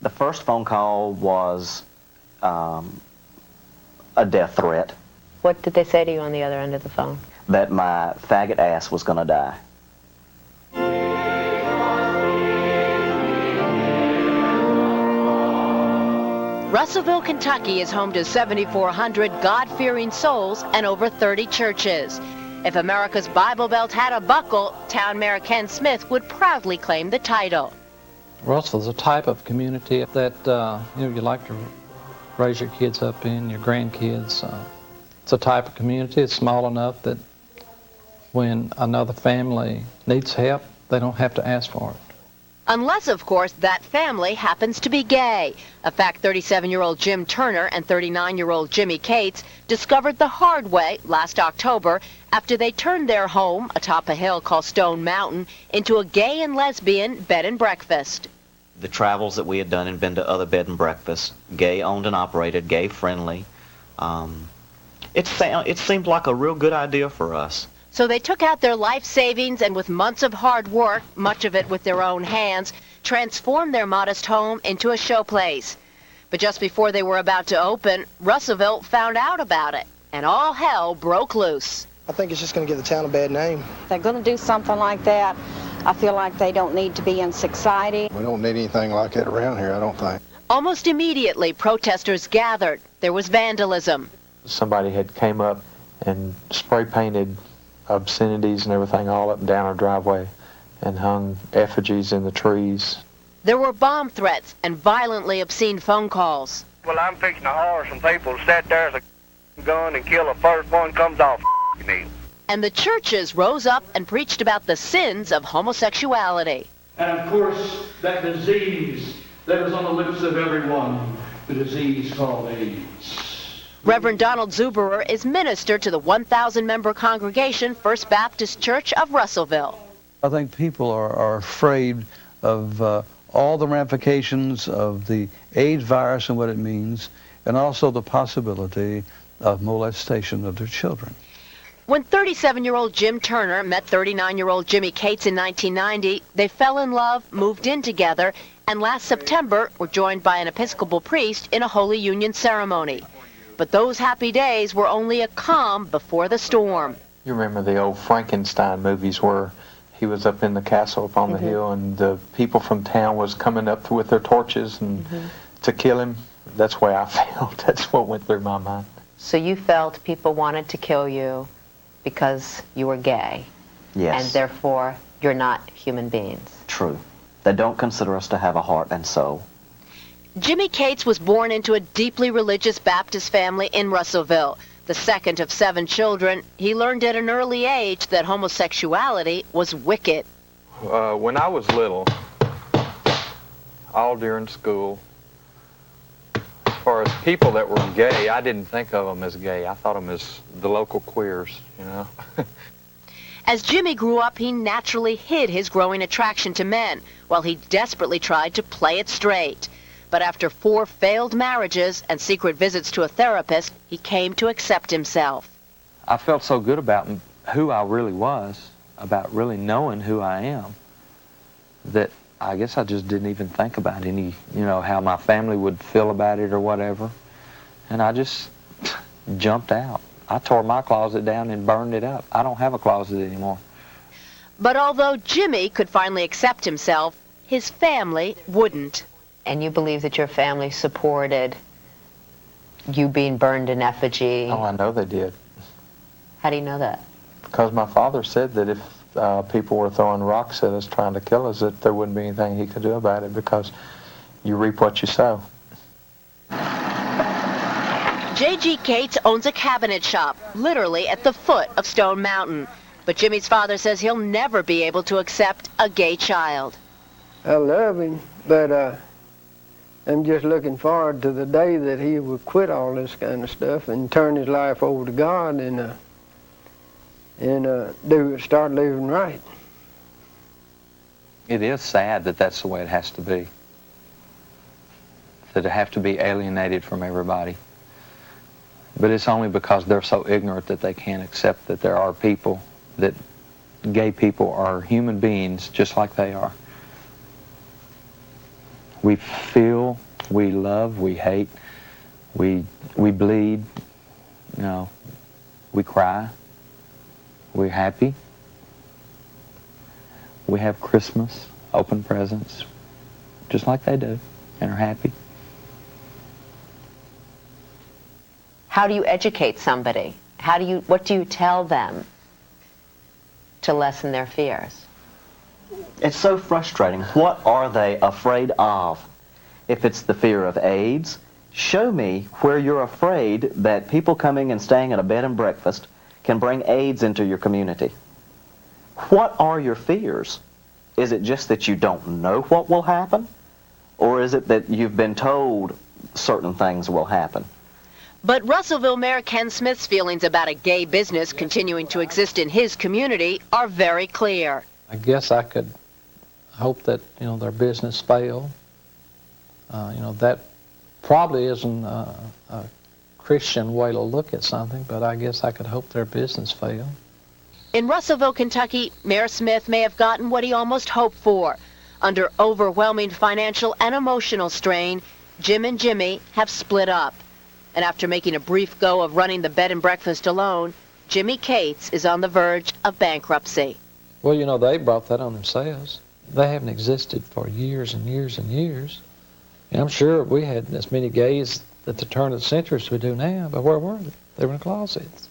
The first phone call was a death threat. What did they say to you on the other end of the phone? That my faggot ass was going to die. Russellville, Kentucky is home to 7,400 God-fearing souls and over 30 churches. If America's Bible Belt had a buckle, Town Mayor Ken Smith would proudly claim the title. Russell's a type of community that you like to raise your kids up in, your grandkids. It's a type of community. It's small enough that when another family needs help, they don't have to ask for it. Unless, of course, that family happens to be gay. A fact 37-year-old Jim Turner and 39-year-old Jimmy Cates discovered the hard way last October after they turned their home atop a hill called Stone Mountain into a gay and lesbian bed and breakfast. The travels that we had done and been to other bed and breakfasts, gay owned and operated, gay friendly, it seemed like a real good idea for us. So they took out their life savings and with months of hard work, much of it with their own hands, transformed their modest home into a showplace. But just before they were about to open, Russellville found out about it, and all hell broke loose. I think it's just going to give the town a bad name. If they're going to do something like that, I feel like they don't need to be in society. We don't need anything like that around here, I don't think. Almost immediately, protesters gathered. There was vandalism. Somebody had came up and spray painted obscenities and everything all up and down our driveway and hung effigies in the trees. There were bomb threats and violently obscene phone calls. Well, I'm fixing to hire some people to sit there as a gun and kill the first one comes off me. And the churches rose up and preached about the sins of homosexuality. And of course, that disease that is on the lips of everyone, the disease called AIDS. Reverend Donald Zuberer is minister to the 1,000-member congregation First Baptist Church of Russellville. I think people are afraid of all the ramifications of the AIDS virus and what it means, and also the possibility of molestation of their children. When 37-year-old Jim Turner met 39-year-old Jimmy Cates in 1990, they fell in love, moved in together, and last September were joined by an Episcopal priest in a Holy Union ceremony. But those happy days were only a calm before the storm. You remember the old Frankenstein movies where he was up in the castle up on the hill and the people from town was coming up with their torches and to kill him? That's the way I felt. That's what went through my mind. So you felt people wanted to kill you because you were gay? Yes. And therefore, you're not human beings? True. They don't consider us to have a heart and soul. Jimmy Cates was born into a deeply religious Baptist family in Russellville. The second of 7 children, he learned at an early age that homosexuality was wicked. When I was little, all during school, as far as people that were gay, I didn't think of them as gay. I thought them as the local queers, you know. As Jimmy grew up, he naturally hid his growing attraction to men, while he desperately tried to play it straight. But after 4 failed marriages and secret visits to a therapist, he came to accept himself. I felt so good about who I really was, about really knowing who I am, that I guess I just didn't even think about how my family would feel about it or whatever. And I just jumped out. I tore my closet down and burned it up. I don't have a closet anymore. But although Jimmy could finally accept himself, his family wouldn't. And you believe that your family supported you being burned in effigy? Oh, I know they did. How do you know that? Because my father said that if people were throwing rocks at us trying to kill us, that there wouldn't be anything he could do about it because you reap what you sow. J.G. Cates owns a cabinet shop, literally at the foot of Stone Mountain. But Jimmy's father says he'll never be able to accept a gay child. I love him, but I'm just looking forward to the day that he will quit all this kind of stuff and turn his life over to God and start living right. It is sad that that's the way it has to be. That it have to be alienated from everybody. But it's only because they're so ignorant that they can't accept that there are people, that gay people are human beings just like they are. We feel, we love, we hate, we bleed, you know, we cry, we're happy. We have Christmas, open presents, just like they do, and are happy. How do you educate somebody? What do you tell them to lessen their fears? It's so frustrating. What are they afraid of? If it's the fear of AIDS, show me where you're afraid that people coming and staying at a bed and breakfast can bring AIDS into your community. What are your fears? Is it just that you don't know what will happen? Or is it that you've been told certain things will happen? But Russellville Mayor Ken Smith's feelings about a gay business continuing to exist in his community are very clear. I guess I could hope that, you know, their business fail. You know, that probably isn't a Christian way to look at something, but I guess I could hope their business fail. In Russellville, Kentucky, Mayor Smith may have gotten what he almost hoped for. Under overwhelming financial and emotional strain, Jim and Jimmy have split up. And after making a brief go of running the bed and breakfast alone, Jimmy Cates is on the verge of bankruptcy. Well, you know, they brought that on themselves. They haven't existed for years and years and years. And I'm sure we had as many gays at the turn of the century as we do now, but where were they? They were in closets.